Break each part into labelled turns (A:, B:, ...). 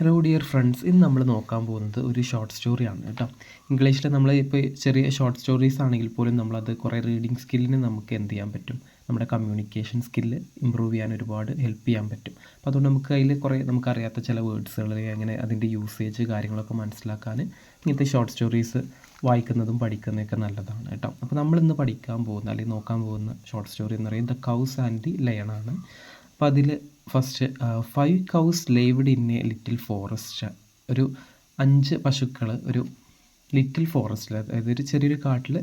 A: Hello dear friends, ഇന്ന് നമ്മൾ നോക്കാൻ പോകുന്നത് ഒരു ഷോർട്ട് സ്റ്റോറിയാണ് കേട്ടോ. ഇംഗ്ലീഷിൽ നമ്മൾ ഇപ്പോൾ ചെറിയ ഷോർട്ട് സ്റ്റോറീസ് ആണെങ്കിൽ പോലും നമ്മളത് കുറേ റീഡിങ് സ്കില്ലിന് നമുക്ക് എന്ത് ചെയ്യാൻ പറ്റും, നമ്മുടെ കമ്മ്യൂണിക്കേഷൻ സ്കില്ല് ഇമ്പ്രൂവ് ചെയ്യാൻ ഒരുപാട് ഹെൽപ്പ് ചെയ്യാൻ പറ്റും. അപ്പോൾ അതുകൊണ്ട് നമുക്ക് അതിൽ കുറേ നമുക്കറിയാത്ത ചില വേർഡ്സുകൾ, അങ്ങനെ അതിൻ്റെ യൂസേജ് കാര്യങ്ങളൊക്കെ മനസ്സിലാക്കാൻ ഇങ്ങനത്തെ ഷോർട്ട് സ്റ്റോറീസ് വായിക്കുന്നതും പഠിക്കുന്നതൊക്കെ നല്ലതാണ് കേട്ടോ. അപ്പോൾ നമ്മളിന്ന് പഠിക്കാൻ പോകുന്ന അല്ലെങ്കിൽ നോക്കാൻ പോകുന്ന ഷോർട്ട് സ്റ്റോറി എന്ന് പറയുന്നത് the cows and the lion ആണ്. അപ്പോൾ അതിൽ first 5 cows lived in a little forest. ഒരു 5 പശുക്കൾ ഒരു ലിറ്റിൽ ഫോറസ്റ്റിൽ, അതായത് ഒരു ചെറിയൊരു കാട്ടിൽ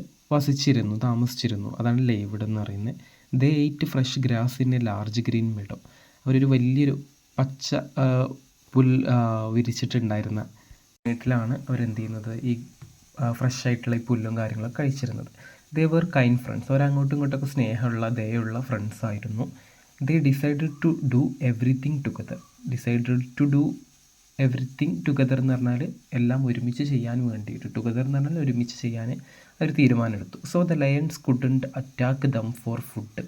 A: താമസിച്ചിരുന്നു. അതാണ് ലേവ്ഡ് എന്ന് പറയുന്നത്. They ate fresh grass in a large green meadow. അവരൊരു വലിയൊരു പച്ച പുൽ വിരിച്ചിട്ടുണ്ടായിരുന്ന വീട്ടിലാണ് അവരെന്ത് ചെയ്യുന്നത്, ഈ ഫ്രഷ് ആയിട്ടുള്ള ഈ പുല്ലും കാര്യങ്ങളൊക്കെ കഴിച്ചിരുന്നത്. ദേ വർ കൈൻഡ് ഫ്രണ്ട്സ്. അവരങ്ങോട്ടും ഇങ്ങോട്ടൊക്കെ സ്നേഹമുള്ള ദയുള്ള ഫ്രണ്ട്സ് ആയിരുന്നു. They decided to do everything together. എന്ന് പറഞ്ഞാൽ എല്ലാം ഒരുമിച്ച് ചെയ്യാൻ വേണ്ടിയിട്ട്, ടുഗദർ എന്ന് പറഞ്ഞാൽ ഒരുമിച്ച് ചെയ്യാൻ അവർ തീരുമാനമെടുത്തു. So the lions couldn't attack them for food.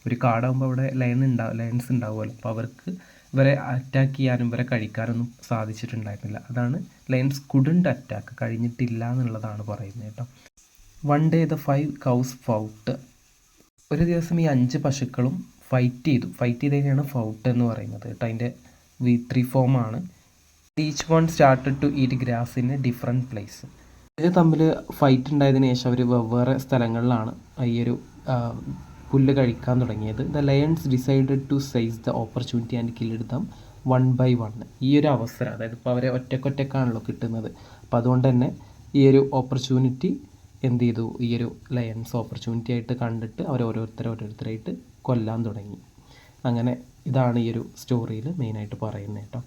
A: ഒരു കാടാകുമ്പോൾ അവിടെ ലയൺസ് ഉണ്ടാവുമല്ലോ, അപ്പോൾ അവർക്ക് ഇവരെ അറ്റാക്ക് ചെയ്യാനും ഇവരെ കഴിക്കാനൊന്നും സാധിച്ചിട്ടുണ്ടായിരുന്നില്ല. അതാണ് ലയൺസ് കുഡൻറ്റ് അറ്റാക്ക്, കഴിഞ്ഞിട്ടില്ല എന്നുള്ളതാണ് പറയുന്നത് കേട്ടോ. One day the 5 cows fought. ഒരു ദിവസം ഈ 5 പശുക്കളും ഫൈറ്റ് ചെയ്തതിനാണ് ഫൗട്ട് എന്ന് പറയുന്നത് കേട്ടോ. അതിൻ്റെ V3 ഫോമാണ്. Each one started to eat grass in a different place. ഇത് തമ്മിൽ ഫൈറ്റ് ഉണ്ടായതിനു ശേഷം അവർ വെവ്വേറെ സ്ഥലങ്ങളിലാണ് ഈ ഒരു പുല്ല് കഴിക്കാൻ തുടങ്ങിയത്. The lions decided to seize the opportunity and killed them 1 by 1. ഈ ഒരു അവസരം, അതായത് ഇപ്പോൾ അവരെ ഒറ്റക്കൊറ്റക്കാണല്ലോ കിട്ടുന്നത്, അപ്പോൾ അതുകൊണ്ട് തന്നെ ഈ ഒരു ഓപ്പർച്യൂണിറ്റി എന്ത് ചെയ്തു, ഈ ഒരു ലയൺസ് ഓപ്പർച്യൂണിറ്റി ആയിട്ട് കണ്ടിട്ട് അവർ ഓരോരുത്തരായിട്ട് കൊല്ലാൻ തുടങ്ങി. അങ്ങനെ ഇതാണ് ഈ ഒരു സ്റ്റോറിയിൽ മെയിനായിട്ട് പറയുന്നത് കേട്ടോ.